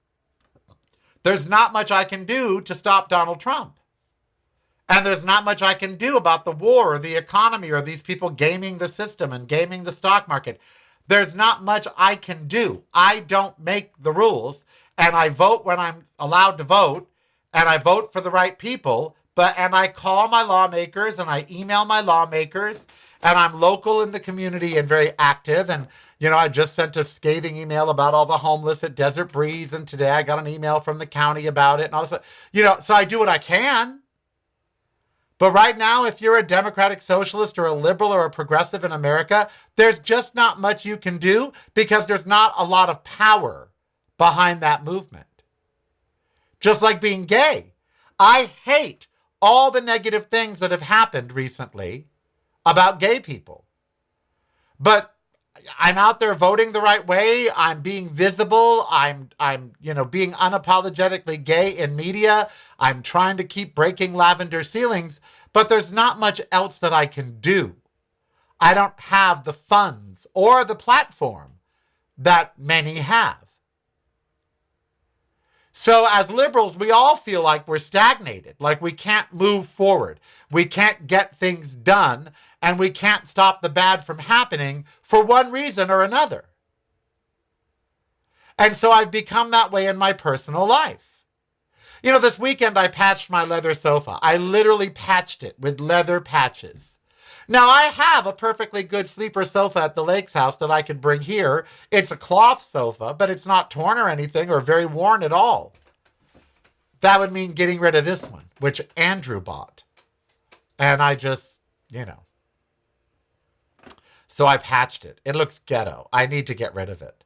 Speaker 2: there's not much I can do to stop Donald Trump. And there's not much I can do about the war or the economy or these people gaming the system and gaming the stock market. There's not much I can do. I don't make the rules, and I vote when I'm allowed to vote, and I vote for the right people, and I call my lawmakers and I email my lawmakers, and I'm local in the community and very active. And, I just sent a scathing email about all the homeless at Desert Breeze, and today I got an email from the county about it. And also, so I do what I can. But right now, if you're a Democratic Socialist or a liberal or a progressive in America, there's just not much you can do because there's not a lot of power behind that movement. Just like being gay. I hate all the negative things that have happened recently about gay people. But I'm out there voting the right way. I'm being visible. I'm being unapologetically gay in media. I'm trying to keep breaking lavender ceilings, but there's not much else that I can do. I don't have the funds or the platform that many have. So as liberals, we all feel like we're stagnated, like we can't move forward. We can't get things done, and we can't stop the bad from happening for one reason or another. And so I've become that way in my personal life. This weekend I patched my leather sofa. I literally patched it with leather patches. Now, I have a perfectly good sleeper sofa at the Lakes house that I could bring here. It's a cloth sofa, but it's not torn or anything or very worn at all. That would mean getting rid of this one, which Andrew bought. And I just, So I patched it. It looks ghetto. I need to get rid of it.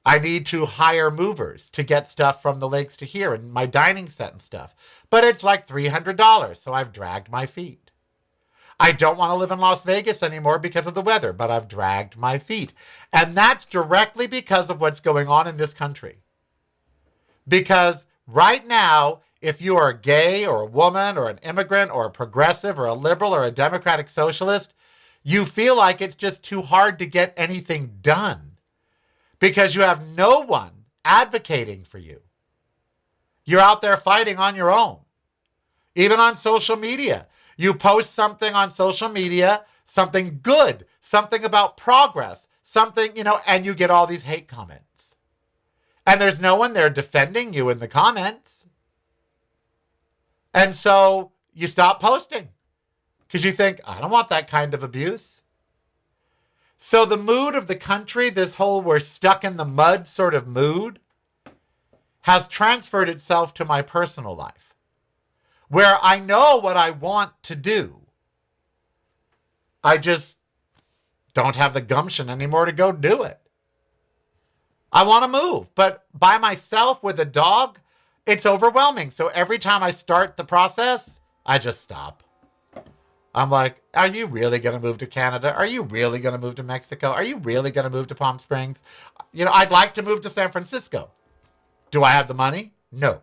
Speaker 2: I need to hire movers to get stuff from the Lakes to here and my dining set and stuff. But it's like $300, so I've dragged my feet. I don't want to live in Las Vegas anymore because of the weather, but I've dragged my feet. And that's directly because of what's going on in this country. Because right now, if you are gay or a woman or an immigrant or a progressive or a liberal or a Democratic socialist, you feel like it's just too hard to get anything done because you have no one advocating for you. You're out there fighting on your own. Even on social media. You post something on social media, something good, something about progress, something, and you get all these hate comments. And there's no one there defending you in the comments. And so you stop posting because you think, I don't want that kind of abuse. So the mood of the country, this whole we're stuck in the mud sort of mood, has transferred itself to my personal life, where I know what I want to do. I just don't have the gumption anymore to go do it. I want to move, but by myself with a dog, it's overwhelming. So every time I start the process, I just stop. I'm like, are you really going to move to Canada? Are you really going to move to Mexico? Are you really going to move to Palm Springs? You know, I'd like to move to San Francisco. Do I have the money? No.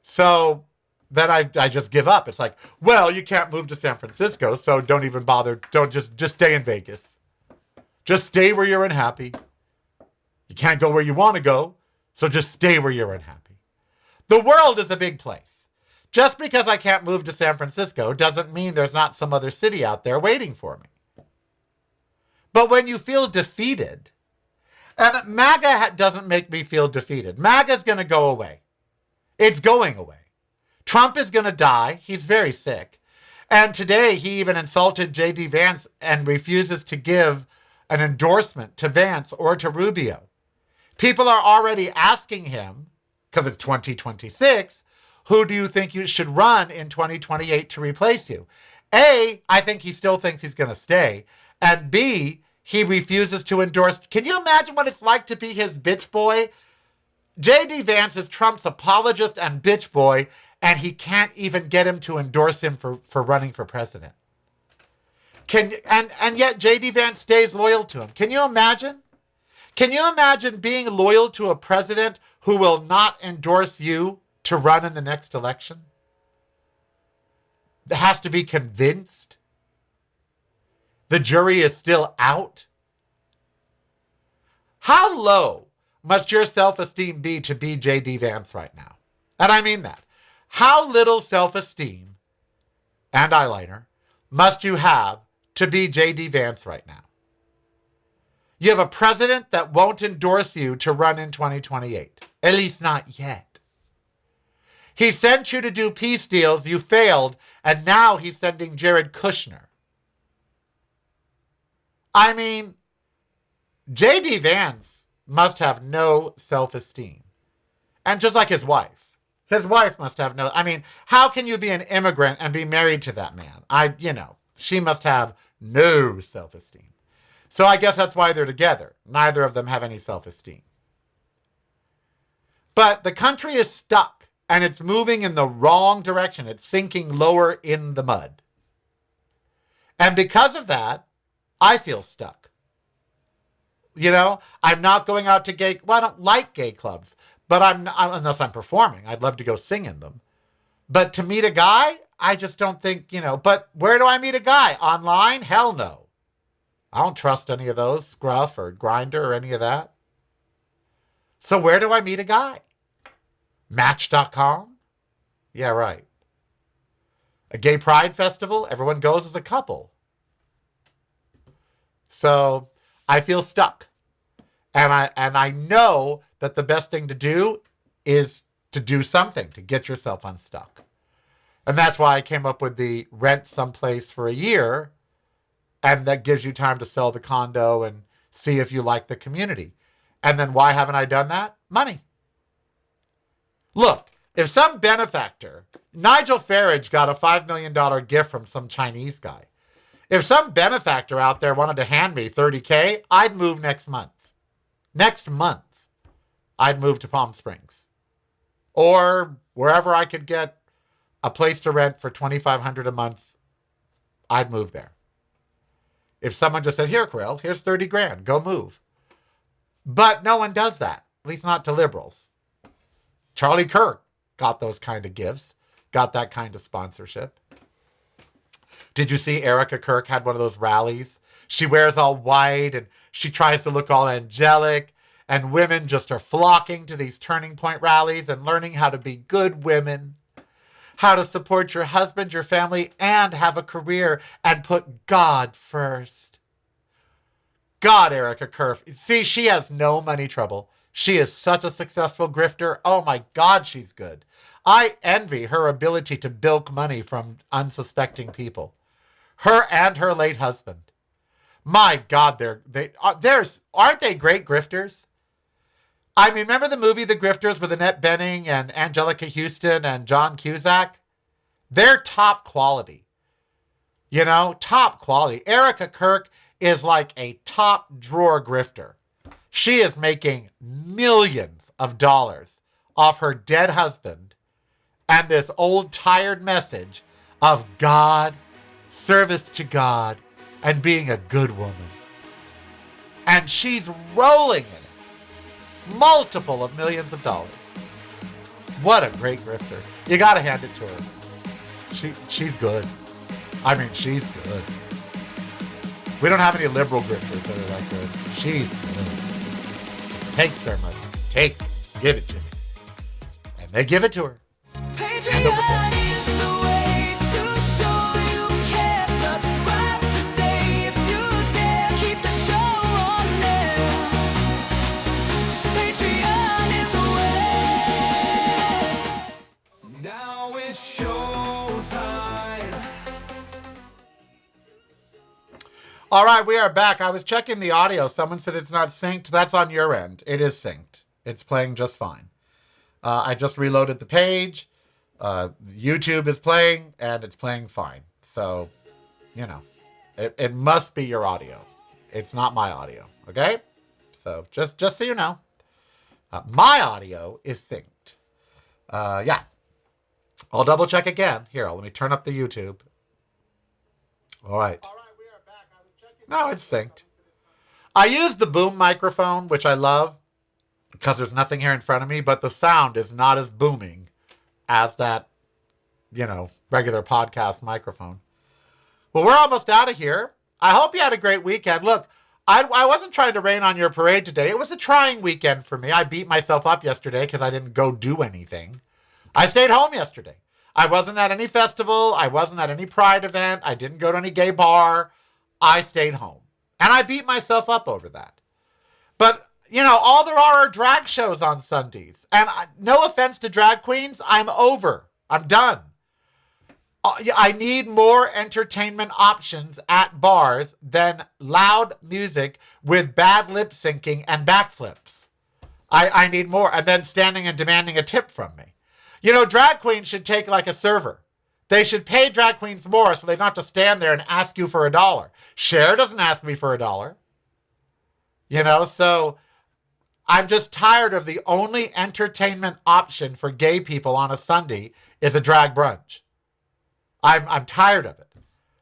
Speaker 2: So then I just give up. It's like, well, you can't move to San Francisco, so don't even bother. Don't just stay in Vegas. Just stay where you're unhappy. You can't go where you want to go, so just stay where you're unhappy. The world is a big place. Just because I can't move to San Francisco doesn't mean there's not some other city out there waiting for me. But when you feel defeated, and MAGA doesn't make me feel defeated. MAGA's going to go away. It's going away. Trump is going to die. He's very sick. And today he even insulted J.D. Vance and refuses to give an endorsement to Vance or to Rubio. People are already asking him, because it's 2026, who do you think you should run in 2028 to replace you? A, I think he still thinks he's going to stay. And B, he refuses to endorse. Can you imagine what it's like to be his bitch boy? J.D. Vance is Trump's apologist and bitch boy, and he can't even get him to endorse him for running for president. And yet J.D. Vance stays loyal to him. Can you imagine? Can you imagine being loyal to a president who will not endorse you to run in the next election? That has to be convinced. The jury is still out. How low must your self-esteem be to be J.D. Vance right now? And I mean that. How little self-esteem and eyeliner must you have to be J.D. Vance right now? You have a president that won't endorse you to run in 2028. At least not yet. He sent you to do peace deals, you failed, and now he's sending Jared Kushner. I mean, J.D. Vance must have no self-esteem. And just like his wife must have no, I mean, how can you be an immigrant and be married to that man? She must have no self-esteem. So I guess that's why they're together. Neither of them have any self-esteem. But the country is stuck. And it's moving in the wrong direction. It's sinking lower in the mud. And because of that, I feel stuck. You know, I'm not going out to I don't like gay clubs, but unless I'm performing. I'd love to go sing in them. But to meet a guy, I just don't think, but where do I meet a guy? Online? Hell no. I don't trust any of those, Scruff or Grindr or any of that. So where do I meet a guy? Match.com? Yeah, right. A gay pride festival? Everyone goes as a couple. So I feel stuck. And I know that the best thing to do is to do something to get yourself unstuck. And that's why I came up with the rent someplace for a year, and that gives you time to sell the condo and see if you like the community. And then why haven't I done that? Money. Look, if some benefactor, Nigel Farage got a $5 million gift from some Chinese guy. If some benefactor out there wanted to hand me $30K, I'd move next month. Next month, I'd move to Palm Springs. Or wherever I could get a place to rent for $2,500 a month, I'd move there. If someone just said, here, Krill, here's 30 grand, go move. But no one does that, at least not to liberals. Charlie Kirk got those kind of gifts, got that kind of sponsorship. Did you see Erica Kirk had one of those rallies? She wears all white and she tries to look all angelic, and women just are flocking to these Turning Point rallies and learning how to be good women, how to support your husband, your family, and have a career and put God first. God, Erica Kirk. See, she has no money trouble. She is such a successful grifter. Oh my God, she's good. I envy her ability to bilk money from unsuspecting people. Her and her late husband. My God, aren't they great grifters? I mean, remember the movie The Grifters with Annette Bening and Angelica Houston and John Cusack? They're top quality. You know, top quality. Erica Kirk is like a top drawer grifter. She is making millions of dollars off her dead husband and this old tired message of God, service to God, and being a good woman. And she's rolling in it. Multiple of millions of dollars. What a great grifter. You gotta hand it to her. She's good. I mean, she's good. We don't have any liberal grifters that are that good. She's good. Takes their money. Take it. Give it to me. And they give it to her.
Speaker 1: Patreon is the way to show you care. Subscribe today if you dare. Keep the show on there. Patreon is the way. Now it's showtime.
Speaker 2: All right, we are back. I was checking the audio. Someone said it's not synced. That's on your end. It is synced. It's playing just fine. I just reloaded the page. YouTube is playing, and it's playing fine. So, you know, it must be your audio. It's not my audio, okay? So, just so you know, my audio is synced. Yeah. I'll double check again. Here, let me turn up the YouTube. All right. We are back. I was checking. No, it's synced. I use the boom microphone, which I love, because there's nothing here in front of me, but the sound is not as booming as that, you know, regular podcast microphone. Well, we're almost out of here. I hope you had a great weekend. Look, I wasn't trying to rain on your parade today. It was a trying weekend for me. I beat myself up yesterday because I didn't go do anything. I stayed home yesterday. I wasn't at any festival. I wasn't at any pride event. I didn't go to any gay bar. I stayed home. And I beat myself up over that. But you know, all there are drag shows on Sundays. And no offense to drag queens, I'm over. I'm done. I need more entertainment options at bars than loud music with bad lip syncing and backflips. I need more. And then standing and demanding a tip from me. You know, drag queens should take like a server. They should pay drag queens more so they don't have to stand there and ask you for $1. Cher doesn't ask me for $1. You know, so I'm just tired of the only entertainment option for gay people on a Sunday is a drag brunch. I'm tired of it.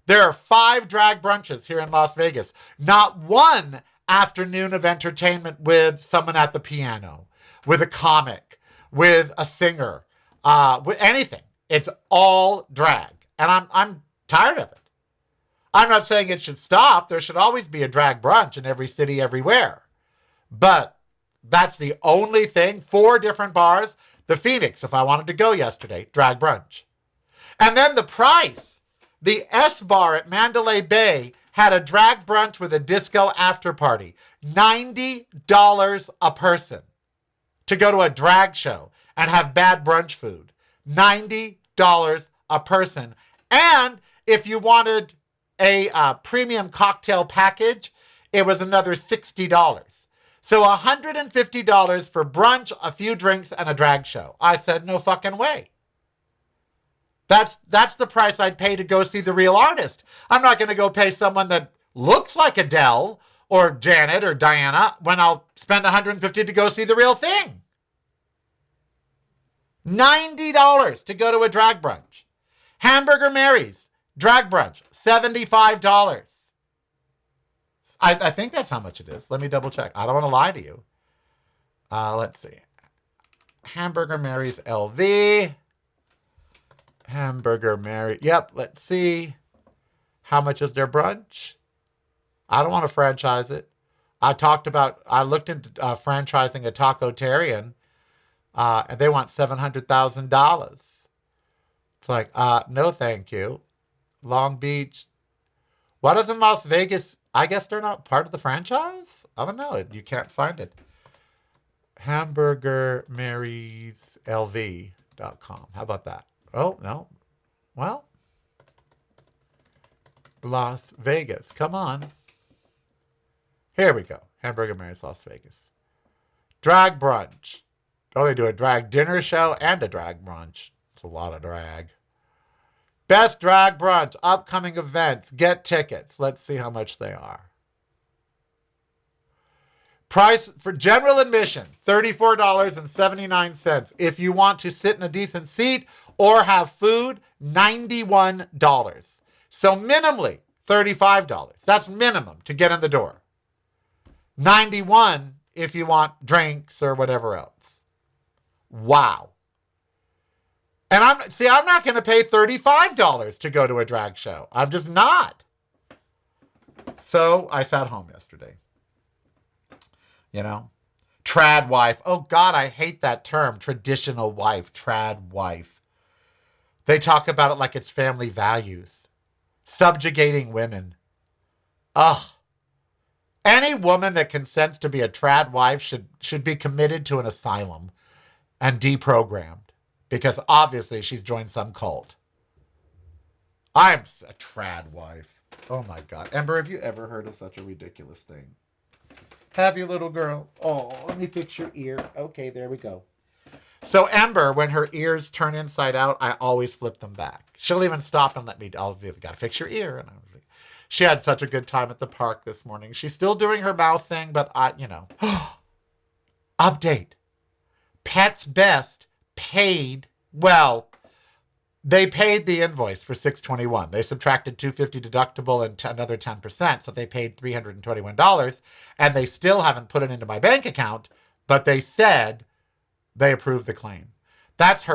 Speaker 2: There are 5 drag brunches here in Las Vegas. Not one afternoon of entertainment with someone at the piano, with a comic, with a singer, with anything. It's all drag. And I'm tired of it. I'm not saying it should stop. There should always be a drag brunch in every city, everywhere. But that's the only thing. 4 different bars. The Phoenix, if I wanted to go yesterday, drag brunch. And then the price. The S Bar at Mandalay Bay had a drag brunch with a disco after party. $90 a person to go to a drag show and have bad brunch food. $90 a person. And if you wanted a premium cocktail package, it was another $60. So $150 for brunch, a few drinks, and a drag show. I said, no fucking way. That's the price I'd pay to go see the real artist. I'm not going to go pay someone that looks like Adele or Janet or Diana when I'll spend $150 to go see the real thing. $90 to go to a drag brunch. Hamburger Mary's drag brunch, $75. I think that's how much it is. Let me double check. I don't want to lie to you. Let's see. Hamburger Mary's LV. Hamburger Mary. Yep, let's see. How much is their brunch? I don't want to franchise it. I looked into franchising a Taco-tarian, and they want $700,000. It's like, no thank you. Long Beach. Why doesn't Las Vegas... I guess they're not part of the franchise? I don't know. You can't find it. HamburgerMarysLV.com. How about that? Oh, no. Well, Las Vegas. Come on. Here we go. Hamburger Mary's Las Vegas. Drag brunch. Oh, they do a drag dinner show and a drag brunch. It's a lot of drag. Best drag brunch, upcoming events, get tickets. Let's see how much they are. Price for general admission, $34.79. If you want to sit in a decent seat or have food, $91. So minimally, $35. That's minimum to get in the door. $91 if you want drinks or whatever else. Wow. And I'm not going to pay $35 to go to a drag show. I'm just not. So I sat home yesterday. You know, trad wife. Oh God, I hate that term. Traditional wife, trad wife. They talk about it like it's family values. Subjugating women. Ugh. Any woman that consents to be a trad wife should be committed to an asylum and deprogrammed. Because obviously she's joined some cult. I'm a trad wife. Oh my God. Ember, have you ever heard of such a ridiculous thing? Have you, little girl? Oh, let me fix your ear. Okay, there we go. So Ember, when her ears turn inside out, I always flip them back. She'll even stop and let me, I'll be, gotta fix your ear. And she had such a good time at the park this morning. She's still doing her mouth thing, but Update. Pets Best paid, well, they paid the invoice for $621. They subtracted $250 deductible and another 10%, so they paid $321, and they still haven't put it into my bank account, but they said they approved the claim. That's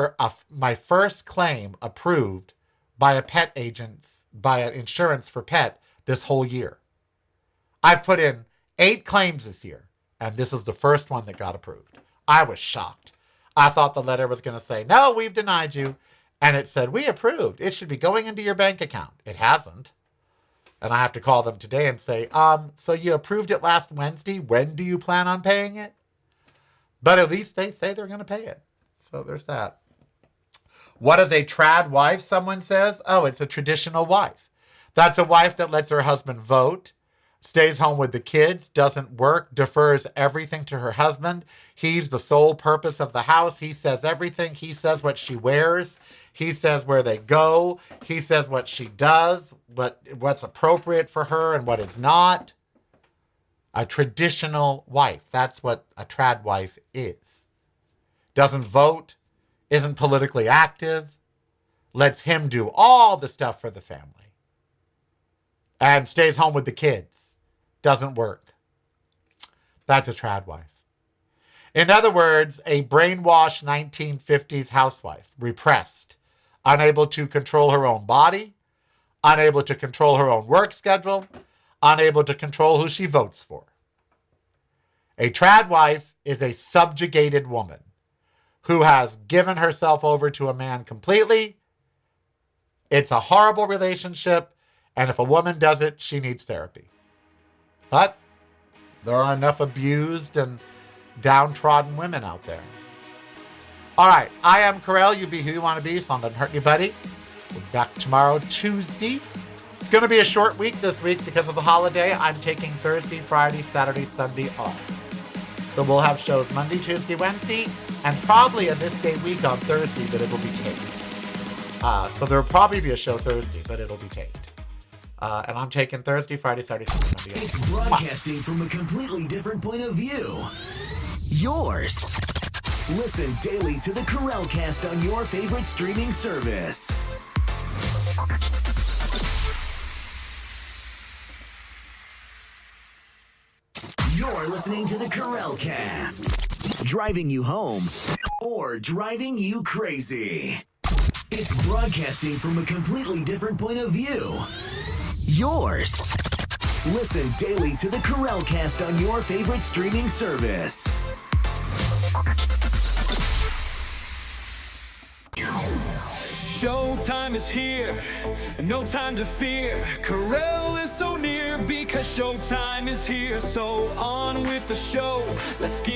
Speaker 2: my first claim approved by a pet agent, by an insurance for pet this whole year. I've put in 8 claims this year, and this is the first one that got approved. I was shocked. I thought the letter was going to say, no, we've denied you. And it said, we approved. It should be going into your bank account. It hasn't. And I have to call them today and say, so you approved it last Wednesday. When do you plan on paying it? But at least they say they're going to pay it. So there's that. What is a trad wife, someone says? Oh, it's a traditional wife. That's a wife that lets her husband vote, stays home with the kids, doesn't work, defers everything to her husband. He's the sole purpose of the house. He says everything. He says what she wears. He says where they go. He says what she does, what's appropriate for her and what is not. A traditional wife. That's what a trad wife is. Doesn't vote, isn't politically active, lets him do all the stuff for the family, and stays home with the kids. Doesn't work. That's a trad wife. In other words, a brainwashed 1950s housewife, repressed, unable to control her own body, unable to control her own work schedule, unable to control who she votes for. A trad wife is a subjugated woman who has given herself over to a man completely. It's a horrible relationship, and if a woman does it, she needs therapy. But there are enough abused and downtrodden women out there. All right, I am Carell. You be who you want to be, so it doesn't hurt anybody. We'll be back tomorrow, Tuesday. It's going to be a short week this week because of the holiday. I'm taking Thursday, Friday, Saturday, Sunday off. So we'll have shows Monday, Tuesday, Wednesday, and probably a This Day week on Thursday, but it'll be taped. So there'll probably be a show Thursday, but it'll be taped. And I'm taking Thursday, Friday, Saturday, Sunday.
Speaker 3: It's broadcasting from a completely different point of view. Yours. Listen daily to the Carell Cast on your favorite streaming service. You're listening to the Carell Cast. Driving you home or driving you crazy. It's broadcasting from a completely different point of view. Yours. Listen daily to the Carell Cast on your favorite streaming service.
Speaker 1: Showtime is here, no time to fear. Carell is so near because showtime is here. So on with the show, let's get